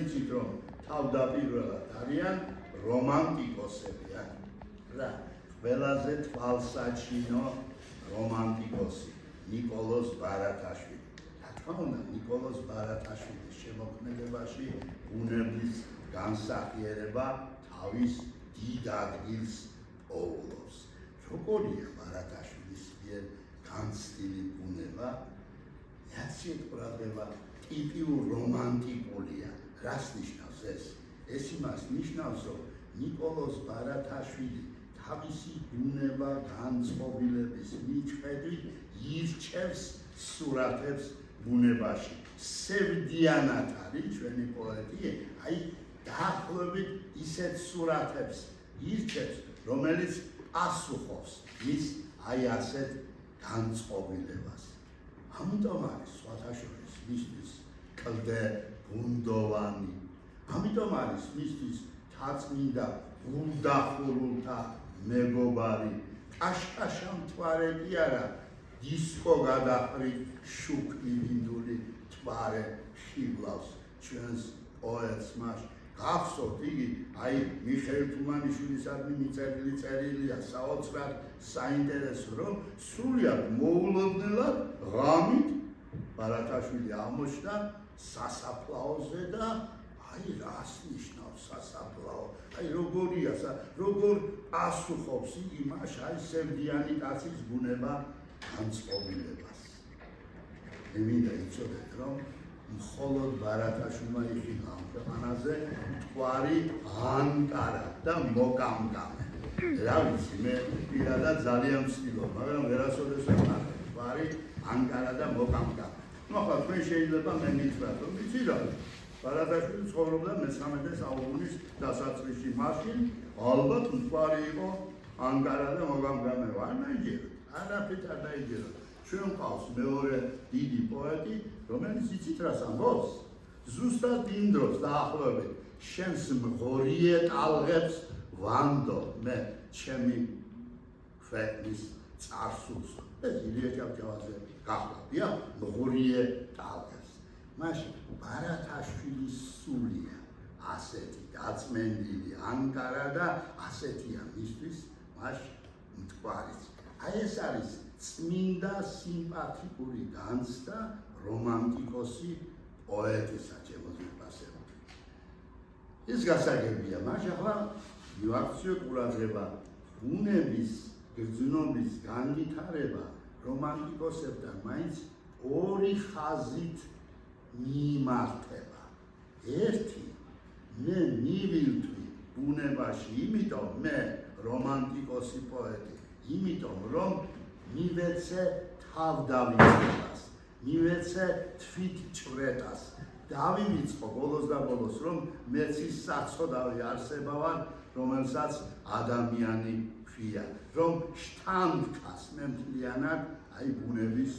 იცით რომ თავდაპირველად არიან რომანტიკოსები რა ყველაზე თვალსაჩინო რომანტიკოსი ნიკოლოზ ბარათაშვილი. რა თქმა უნდა ნიკოლოზ ბარათაშვილის შემოქმედებაში ბუნების განსახიერება თავის დიდ ადგილს პოულობს. როგორია ბარათაშვილის მიერ განცდილი ბუნება? მეცით ყურადღება ტიპიურ რომანტიკულია. რას ნიშნავს ეს? ეს იმას ნიშნავს, რომ ნიკოლოზ ბარათაშვილი თავისი ბუნება განწყობილების მიხედვით ირჩევს სურათებს ბუნებაში. სევდიანად არის ჩვენი პოეტი, აი დაახლოებით ისეთ სურათებს ირჩევს, რომელიც პასუხობს მის აი ასეთ განწყობილებას. ამიტომ არის სხვათა შორის მისთვის კლდე ბუნდოვანი. ამიტომ არის მისთვის თაწმინდა გულდახურულთა მეგობარი. კაშკაშა მთვარე კი არა, დისკო გადაყრი შუქმივინდული მთვარე ხიბლავს ჩვენს პოეტს მას. გახსოვთ იგი აი მიხეილ თუმანიშვილისადმი მიწერილი წერილია საოცრად საინტერესო, რომ სრულიად მოულოდნელად ღამით ბარათაშვილი აღმოჩნდა სასაფლაოზე და აი რას ნიშნავს სასაფლაო? აი როგორია, როგორ პასუხობს იგი მას აი სევდიანი კაცის ბუნება განწყობილებას. მე მინდა იცოდეთ, რომ მხოლოდ ბარათაშვილმა იხილვა ამ ქვეყანაზე მთვარი ანკარა და მოკამკამე. რა ვიცი, მე პირადად ძალიან ვცდილობ, მაგრამ ვერასოდეს ვარ მთვარი ანკარა და მოკამკამე. ნუ ახლა თქვენ შეიძლება მე მითხრათ, რომ ვიცი რა, ბარათაშვილი ცხოვრობდა მე-13 საუკუნის დასაწყისში, მაშინ ალბათ მთვარი იყო ანკარა და მოკამკამე. არ დაიჯეროთ, არაფრით არ დაიჯეროთ. ჩვენ ყავს მეორე დიდი პოეტი, რომელიც იცით რას ამბობს? ზუსტად იმ დროს დაახლოებით შენს მღორიე ტალღებს ვანდო მე ჩემი ქვეყნის წარსულს. ეს ილია ჭავჭავაძე გახლავდია მღორიე ტალღებს. მაშინ ბარათაშვილის სულია ასეთი დაწმენდილი ანკარა და ასეთია მისთვის მაშინ მთვარიც. აი ეს არის წმინდა სიმპათიკური განცდა რომანტიკოსი პოეტისა ჩემოძებასება. ის გასაგებია, მაშინ ახლა მივაქციოთ ყურადღება ბუნების გრძნობის განვითარება რომანტიკოსებთან მაინც ორი ხაზით მიიმართება. ერთი, მე მივილთვი ბუნებაში, იმიტომ მე რომანტიკოსი პოეტი, იმიტომ რომ მივეცე თავდავიწყებას, მივეცე თვითჭვრეტას. დავივიწყო ბოლოს და ბოლოს, რომ მეც ის საცოდავი არსება ვარ, რომელსაც ადამიანი ქვია, რომ შთანთქას მე მთლიანად აი ბუნების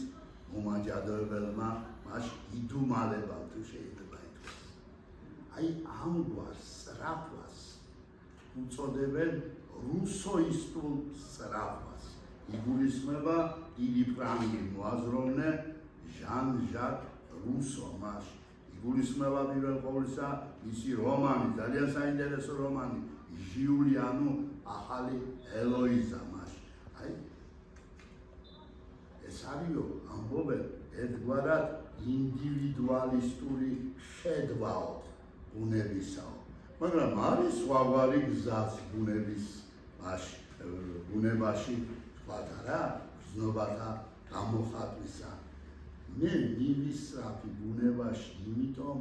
მომაჯადოებელმა მას იდუმალებავ თუ შეიძლება ითქვას. აი ამგვარ სწრაფვას უწოდებენ რუსოისტულ სწრაფვას. იგულისხმება დიდი ფრანგი მოაზროვნე ჟან-ჟაკ რუსო მას. იგულისხმება პირველ ყოვლისა მისი რომანი, ძალიან საინტერესო რომანი ჟიულიანუ ახალი ელოიზა მას. აი ეს არისო ამბობენ ერთგვარად ინდივიდუალისტური ხედვაო ბუნებისაო, მაგრამ არის სხვაგვარი გზაც ბუნებაში ვატარა გზნობათა გამოხატვისა. მე მივისწრაფი ბუნებაში, იმიტომ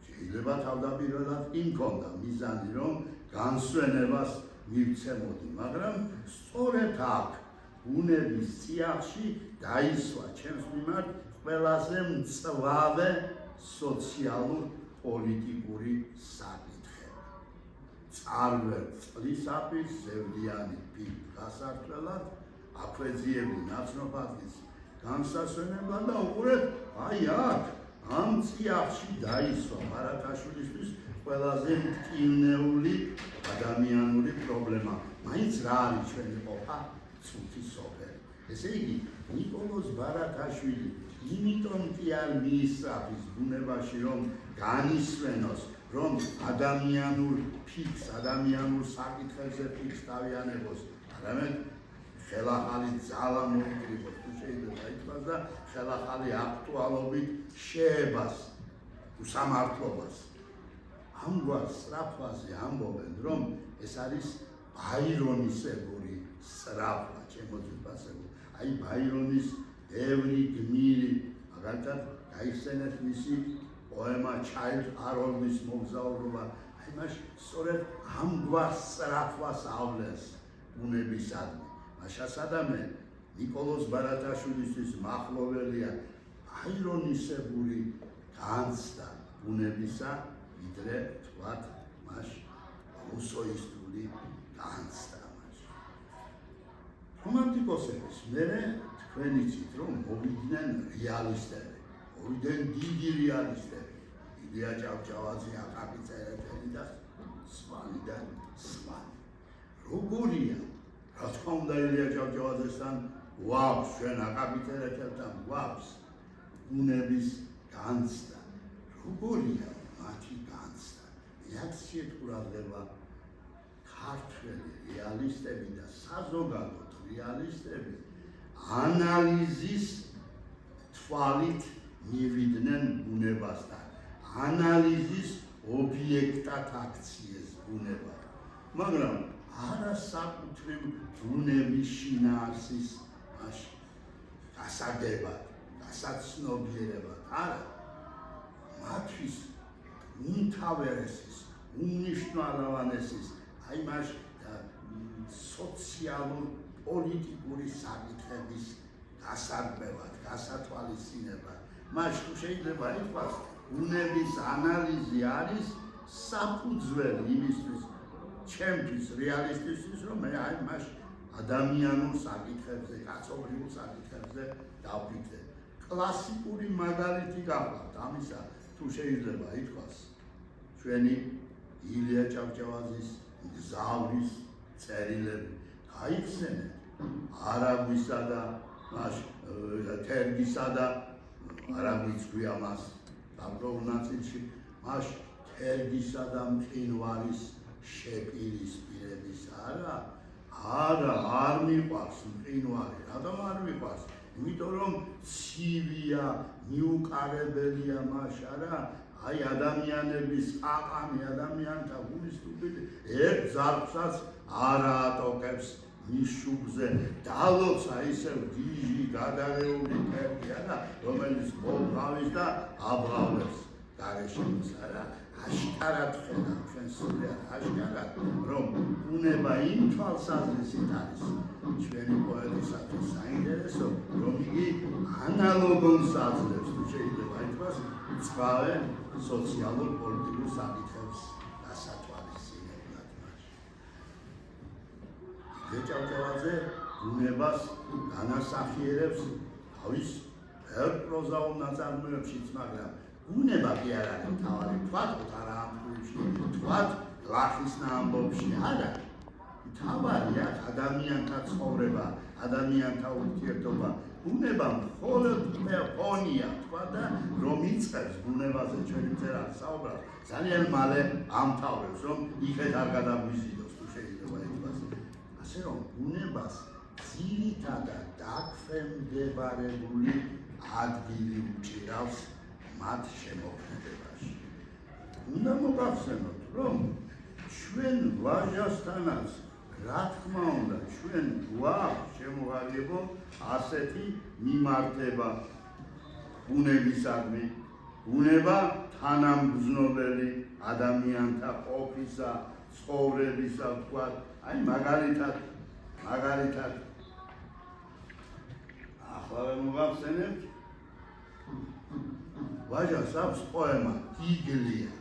შეიძლება თავდაპირველად იმ მქონდა მიზანი, რომ განსვენებას მივცემოდი, მაგრამ სწორედ აქ ბუნების წიაღში დაისვა ჩემს მიმართ ყველაზე მწვავე სოციალურ-პოლიტიკური საკითხი. წარვერ წყლისაპირ ზევდიანი პირ გასართლელად აქვეძიებულ ნაცნობადის განსასვენება და უყურეთ აი აქ ამ წიაღში დაისვა ბარათაშვილისთვის ყველაზე მტკივნეული ადამიანური პრობლემა. მაინც რა არის ჩვენი ყოფა ცუთი სოფელი. ესე იგი ნიკოლოზ ბარათაშვილი იმიტომ კი არ მიისწრაფის ბუნებაში, რომ განისვენოს რომ ადამიანურ ფიქს, ადამიანურ საკითხებზე ფიქს დავიანებოს, არამედ ხელახალი ძალა მოიკრიბოს, თუ შეიძლება ითქვას და ხელახალი აქტუალობით შეებას, უსამართლობას. ამგვარ სწრაფვაზე ამბობენ, რომ ეს არის ბაირონისებური სწრაფვა, შემოძვიფასებული. აი ბაირონის ბევრი გმირი, მაგალითად გაიხსენეთ მისი პოემა ჩაილდ ჰაროლდის მოგზაურობა, აი მაშ სწორედ ამგვარ სწრაფვას ავლენს ბუნებისადმი. მაშასადამე ნიკოლოზ ბარათაშვილისთვის მახლობელია ბაირონისებური განცდა ბუნებისა, ვიდრე თქვათ მაშ რუსოისტული განცდა. რომანტიკოსების მერე თქვენ იცით, რომ მოვიდნენ რეალისტები, მოვიდნენ დიდი რეალისტები, ილია ჭავჭავაძე, აკაკი წერეთელი და სხვანი და სხვანი. როგორია, რა თქმა უნდა ილია ჭავჭავაძესთან გვაქვს, ჩვენ აკაკი წერეთელთან გვაქვს ბუნების განცდა. როგორია მათი განცდა? რეაქციით ყურადღება ქართველი რეალისტები და საზოგადო რეალისტები ანალიზის თვალით მივიდნენ ბუნებასთან, ანალიზის ობიექტად აქციეს ბუნება, მაგრამ არა საკუთრივ ბუნების შინაარსის გასაგებად, გასაცნობიერებად, არა, მათთვის უმთავრესის, უმნიშვნელოვანესის, აი მას სოციალურ პოლიტიკური საკითხების გასარკვევად, გასათვალისწინებად. მას შეიძლება ითქვას, ბუნების ანალიზი არის საფუძველი იმისთვის, ჩემთვის, რეალისტისთვის, რომ მე აი მას ადამიანურ საკითხებზე, კაცობრიულ საკითხებზე დავფიქრებ. კლასიკური მაგალითი გახლავთ ამისა, თუ შეიძლება ითქვას, ჩვენი ილია ჭავჭავაძის გზავრის წერილები. გაიხსენეთ არაგვისა და თერგისა და არაგვიც გვია მას დაბროულ ნაწილში, მას თერგისა და მყინვარის შეპირისპირების არა, არ მიყვარს მყინვარი, რატომ არ მიყვარს? იმიტომ რომ ცივია, მიუყარებელია მას, არა? აი ადამიანების ყაყანი, ადამიანთა გულის ტუბილი ერთ ძარცაც არ აატოკებს მის შუბზე, დალოცა ისევ დიჟი, გადაღებული თერგი, არა, რომელიც მობღავის და აბღავებს გარეშემოს, არა? აშკარად ხედავ ჩვენ სულიად, აშკარად, რომ ბუნება იმ თვალსაზრისით არის ჩვენი პოეტისათვის საინტერესო, რომ იგი ანალოგონს აძლევს, თუ შეიძლება ითქვას, წყავე სოციალურ პოლიტიკურ საკითხებს გასათვალისწინებლად. ილია ჭავჭავაძე ბუნებას განასახიერებს თავის ბევრ პროზაულ ნაწარმოებშიც, მაგრამ ბუნება კი არ არის მთავარი, თქვათ ოთარა ამბებში, თქვათ ლახისნა ამბებში, არა. მთავარია ადამიანთა ცხოვრება, ადამიანთა ურთიერთობა. ბუნება მხოლოდ ფონია, თქვა და რომ იწყებს ბუნებაზე ჩვენი მწერალი საუბრობს, ძალიან მალე ამთავრებს, რომ იქეთ არ გადაგვიზიდოს, თუ შეიძლება ითქვას. ასე რომ ბუნებას ძირითადად დაქვემდებარებული ადგილი უჭირავს მათ შემოქმედებაში. უნდა მოგახსენოთ, რომ ჩვენ ვაჟასთანაც, რა თქმა უნდა, ჩვენ გვაქვს შემოღებო ასეთი მიმართება ბუნებისადმი. ბუნება თანამგზნობელი ადამიანთა ყოფისა, ცხოვრებისა, თქვა, აი მაგალითად ახლა მოგახსენებთ ვაჟას აქვს პოემა გიგლია.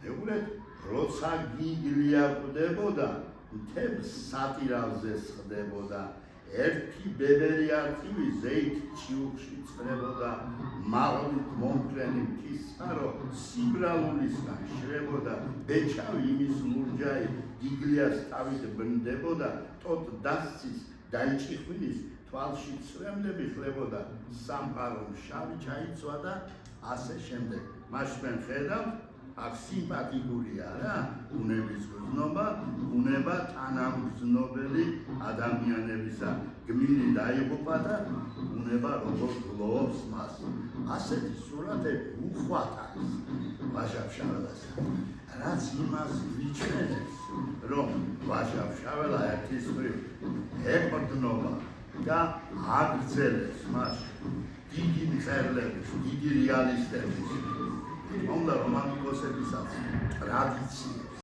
ეგურეთ, როცა გიგლია კვდებოდა, მთებს სატირალზე სხდებოდა, ერთი ბებერი არწივი ზეით ჩიუხში წრებოდა, მაღლით მომკრენი მთის წყარო სიბრალულისგან შრებოდა, ბეჭავი იმის ლურჯაი გიგლიას თავით ბრნდებოდა, ტოტ დასცის დაიჭიხვილის თვალში ცრემლები ხლებოდა, სამყარო შავი ჩაიცვა და ასე შემდეგ. მას ჩვენ ხედავთ, აქ სიმპათიკურია რა, ბუნების გრძნობა, ბუნება თანამგრძნობელი ადამიანებისა გმირი დაიღუპა და ბუნება როგორ გლოვობს მას. ასეთი სურათები უხვად არის ვაჟა-ფშაველასა. რაც იმას ვიჩვენებს, რომ ვაჟა-ფშაველა ერთის მხრივ ეყრდნობა და აგრძელებს მას დიდი მწერლების, დიდი რეალისტების, უნდა რომანტიკოსებისაც ტრადიციებს.